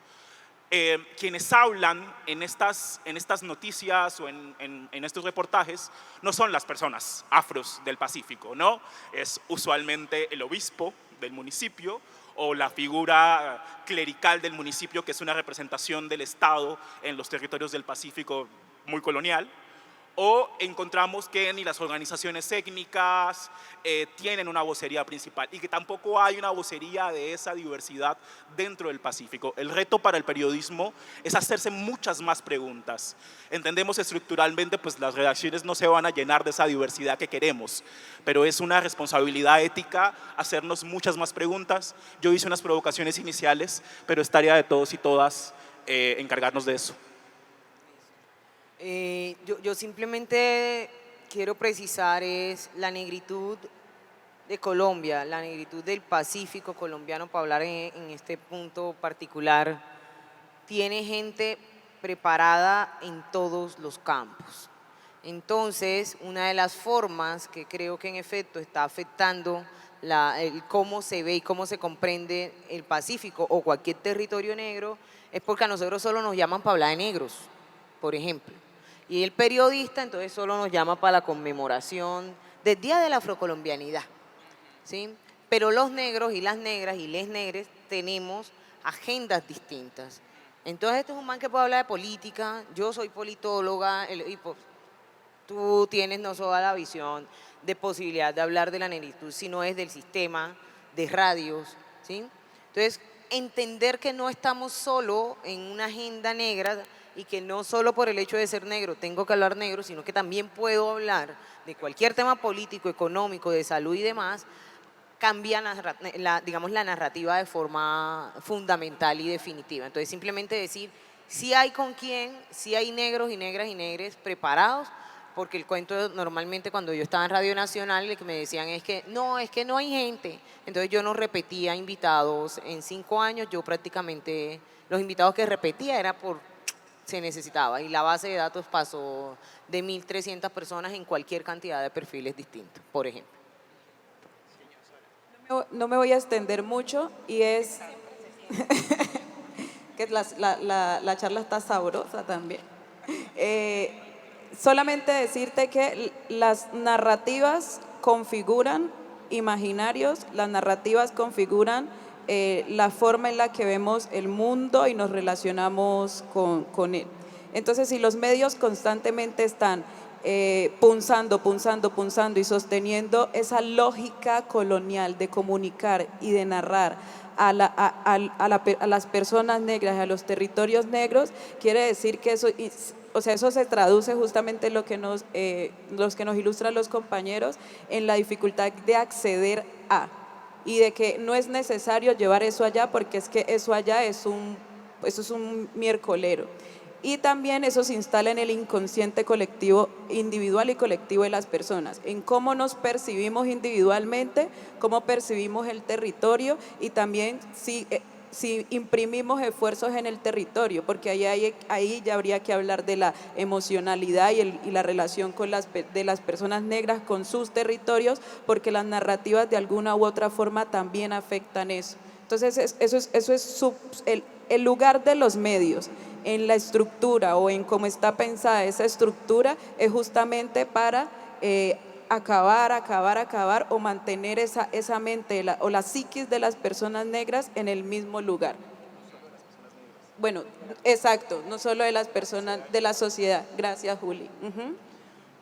quienes hablan en estas noticias o en estos reportajes no son las personas afros del Pacífico, ¿no? Es usualmente el obispo del municipio o la figura clerical del municipio, que es una representación del Estado en los territorios del Pacífico muy colonial. O encontramos que ni las organizaciones étnicas tienen una vocería principal y que tampoco hay una vocería de esa diversidad dentro del Pacífico. El reto para el periodismo es hacerse muchas más preguntas. Entendemos estructuralmente, pues las redacciones no se van a llenar de esa diversidad que queremos, pero es una responsabilidad ética hacernos muchas más preguntas. Yo hice unas provocaciones iniciales, pero es tarea de todos y todas encargarnos de eso. Yo simplemente quiero precisar es la negritud de Colombia, la negritud del Pacífico colombiano, para hablar en este punto particular, tiene gente preparada en todos los campos. Entonces, una de las formas que creo que en efecto está afectando el cómo se ve y cómo se comprende el Pacífico o cualquier territorio negro es porque a nosotros solo nos llaman para hablar de negros, por ejemplo. Y el periodista entonces solo nos llama para la conmemoración del Día de la Afrocolombianidad, ¿sí? Pero los negros y las negras y les negres tenemos agendas distintas. Entonces este es un man que puede hablar de política, yo soy politóloga, tú tienes no solo la visión de posibilidad de hablar de la negritud, sino es del sistema de radios, ¿sí? Entonces entender que no estamos solo en una agenda negra, y que no solo por el hecho de ser negro tengo que hablar negro, sino que también puedo hablar de cualquier tema político, económico, de salud y demás, cambia digamos, la narrativa de forma fundamental y definitiva. Entonces simplemente decir, si hay con quién, si hay negros y negras y negres preparados, porque el cuento normalmente cuando yo estaba en Radio Nacional, lo que me decían es que no hay gente. Entonces yo no repetía invitados en 5 años, yo prácticamente los invitados que repetía era se necesitaba, y la base de datos pasó de 1.300 personas en cualquier cantidad de perfiles distintos, por ejemplo. No me voy a extender mucho y es que la charla está sabrosa también. Solamente decirte que las narrativas configuran imaginarios, las narrativas configuran la forma en la que vemos el mundo y nos relacionamos con él. Entonces, si los medios constantemente están punzando y sosteniendo esa lógica colonial de comunicar y de narrar a las personas negras, a los territorios negros, quiere decir que eso se traduce justamente en lo que nos ilustran los compañeros, en la dificultad de acceder a, y de que no es necesario llevar eso allá porque es que eso allá eso es un miércolero. Y también eso se instala en el inconsciente colectivo, individual y colectivo de las personas, en cómo nos percibimos individualmente, cómo percibimos el territorio y también si imprimimos esfuerzos en el territorio, porque ahí ya habría que hablar de la emocionalidad y la relación de las personas negras con sus territorios, porque las narrativas de alguna u otra forma también afectan eso. Entonces eso es el lugar de los medios en la estructura o en cómo está pensada esa estructura es justamente para acabar o mantener esa mente o la psiquis de las personas negras en el mismo lugar. Bueno, exacto, no solo de las personas, de la sociedad. Gracias, Juli.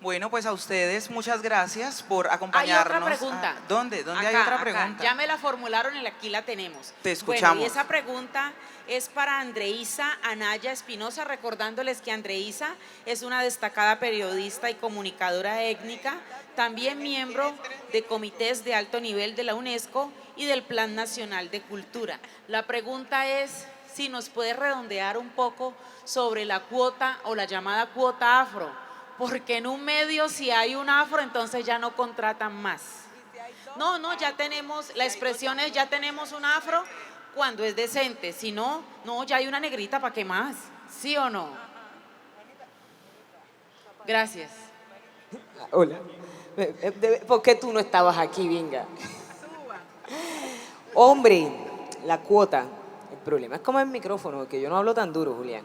Bueno, pues a ustedes muchas gracias por Hay acompañarnos. otra pregunta. ¿Dónde? ¿Dónde hay Acá, otra acá. pregunta? Ya me la formularon y aquí la tenemos. Te escuchamos. Bueno, y esa pregunta es para Andreisa Anaya Espinosa, recordándoles que Andreisa es una destacada periodista y comunicadora étnica, también miembro de comités de alto nivel de la UNESCO y del Plan Nacional de Cultura. La pregunta es si nos puede redondear un poco sobre la cuota o la llamada cuota afro, porque en un medio si hay un afro entonces ya no contratan más. No, ya tenemos, la expresión es ya tenemos un afro cuando es decente, si no, ya hay una negrita, ¿para qué más? ¿Sí o no? Gracias. Hola. ¿Por qué tú no estabas aquí, venga? Hombre, la cuota. El problema es como el micrófono, que yo no hablo tan duro, Julián.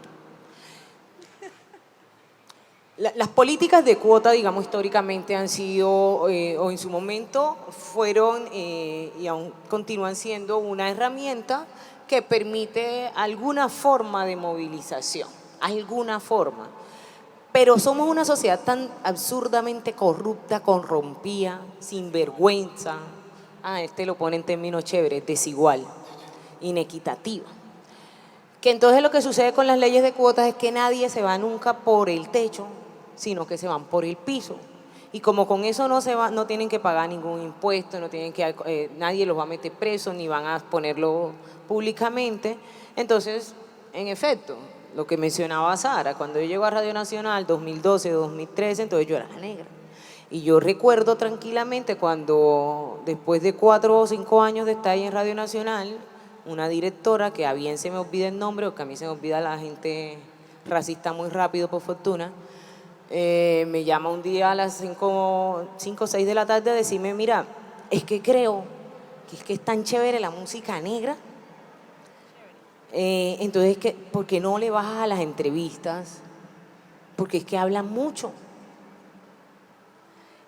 Las políticas de cuota, digamos, históricamente han sido, o en su momento fueron y aún continúan siendo una herramienta que permite alguna forma de movilización, alguna forma. Pero somos una sociedad tan absurdamente corrupta, corrompida, sinvergüenza. Este lo pone en términos chéveres, desigual, inequitativa. Que entonces lo que sucede con las leyes de cuotas es que nadie se va nunca por el techo, sino que se van por el piso. Y como con eso no tienen que pagar ningún impuesto, nadie los va a meter presos ni van a ponerlo públicamente, entonces, en efecto, lo que mencionaba Sara, cuando yo llego a Radio Nacional, 2012, 2013, entonces yo era la negra. Y yo recuerdo tranquilamente cuando, después de 4 o 5 años de estar ahí en Radio Nacional, una directora, que a bien se me olvida el nombre, o que a mí se me olvida la gente racista muy rápido, por fortuna, me llama un día a las 5 o 6 de la tarde a decirme, mira, es que creo que es tan chévere la música negra, entonces, ¿por qué no le bajas a las entrevistas? Porque es que hablan mucho.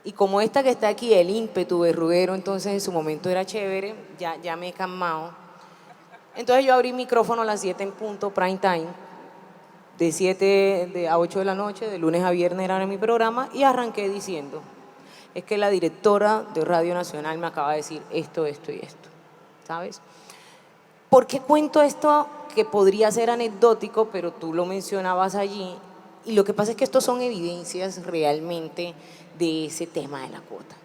Y como esta que está aquí, el ímpetu verruguero, entonces en su momento era chévere, ya me he calmado. Entonces yo abrí micrófono a las 7 en punto, prime time, de 7 a 8 de la noche, de lunes a viernes era mi programa, y arranqué diciendo, es que la directora de Radio Nacional me acaba de decir esto y esto, ¿sabes? ¿Por qué cuento esto que podría ser anecdótico, pero tú lo mencionabas allí? Y lo que pasa es que estos son evidencias realmente de ese tema de la cuota.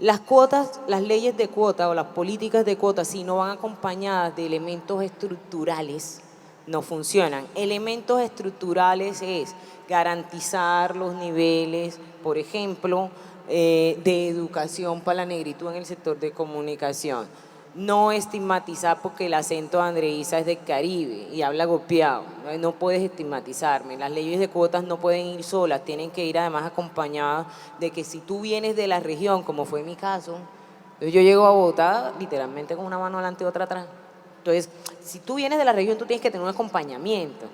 Las cuotas, las leyes de cuota o las políticas de cuota, si no van acompañadas de elementos estructurales, no funcionan. Elementos estructurales es garantizar los niveles, por ejemplo, de educación para la negritud en el sector de comunicación. No estigmatizar porque el acento de Andreisa es del Caribe y habla golpeado. No puedes estigmatizarme. Las leyes de cuotas no pueden ir solas, tienen que ir además acompañadas de que si tú vienes de la región, como fue mi caso, yo llego a Bogotá literalmente con una mano adelante y otra atrás. Entonces, si tú vienes de la región, tú tienes que tener un acompañamiento,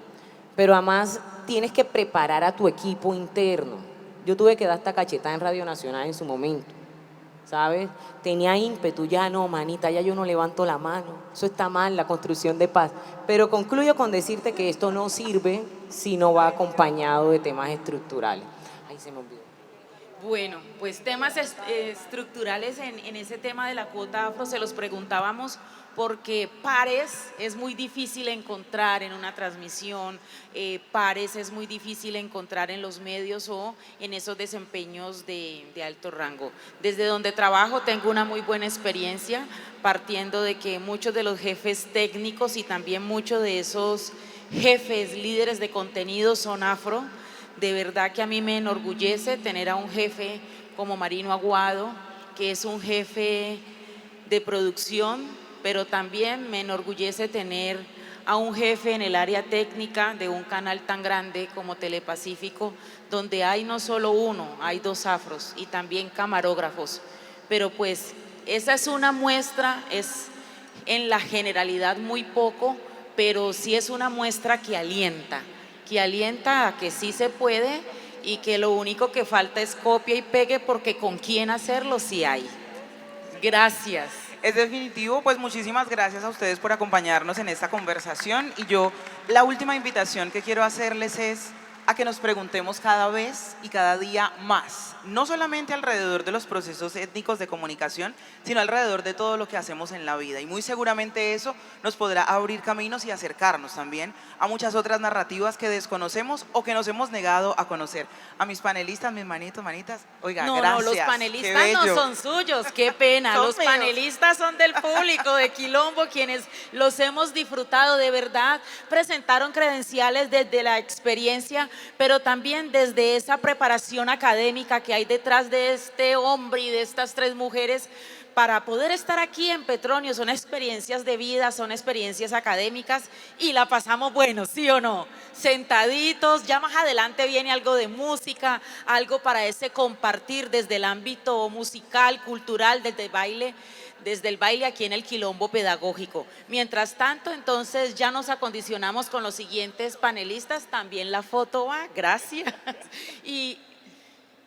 pero además tienes que preparar a tu equipo interno. Yo tuve que dar esta cachetada en Radio Nacional en su momento, ¿sabes? Tenía ímpetu, ya no, manita, ya yo no levanto la mano, eso está mal, la construcción de paz. Pero concluyo con decirte que esto no sirve si no va acompañado de temas estructurales. Ahí se me olvidó. Bueno, pues temas estructurales en ese tema de la cuota afro se los preguntábamos porque pares es muy difícil encontrar en una transmisión, pares es muy difícil encontrar en los medios o en esos desempeños de alto rango. Desde donde trabajo tengo una muy buena experiencia, partiendo de que muchos de los jefes técnicos y también muchos de esos jefes líderes de contenido son afro. De verdad que a mí me enorgullece tener a un jefe como Marino Aguado, que es un jefe de producción, pero también me enorgullece tener a un jefe en el área técnica de un canal tan grande como Telepacífico, donde hay no solo uno, hay 2 afros y también camarógrafos. Pero pues esa es una muestra, es en la generalidad muy poco, pero sí es una muestra que alienta a que sí se puede y que lo único que falta es copia y pegue, porque con quién hacerlo sí hay. Gracias. Es definitivo, pues muchísimas gracias a ustedes por acompañarnos en esta conversación, y yo la última invitación que quiero hacerles es a que nos preguntemos cada vez y cada día más, no solamente alrededor de los procesos étnicos de comunicación, sino alrededor de todo lo que hacemos en la vida. Y muy seguramente eso nos podrá abrir caminos y acercarnos también a muchas otras narrativas que desconocemos o que nos hemos negado a conocer. A mis panelistas, mis manitos, manitas, oiga, No, gracias. no, los Qué panelistas no bello. son suyos, qué pena. Son Los míos. panelistas son del público de Quilombo, quienes los hemos disfrutado de verdad. Presentaron credenciales desde la experiencia, pero también desde esa preparación académica que hay detrás de este hombre y de estas tres mujeres para poder estar aquí en Petronio. Son experiencias de vida, son experiencias académicas y la pasamos bueno, ¿sí o no? Sentaditos, ya más adelante viene algo de música, algo para ese compartir desde el ámbito musical, cultural, desde el baile aquí en el Quilombo Pedagógico. Mientras tanto, entonces ya nos acondicionamos con los siguientes panelistas, también la foto va, gracias. Y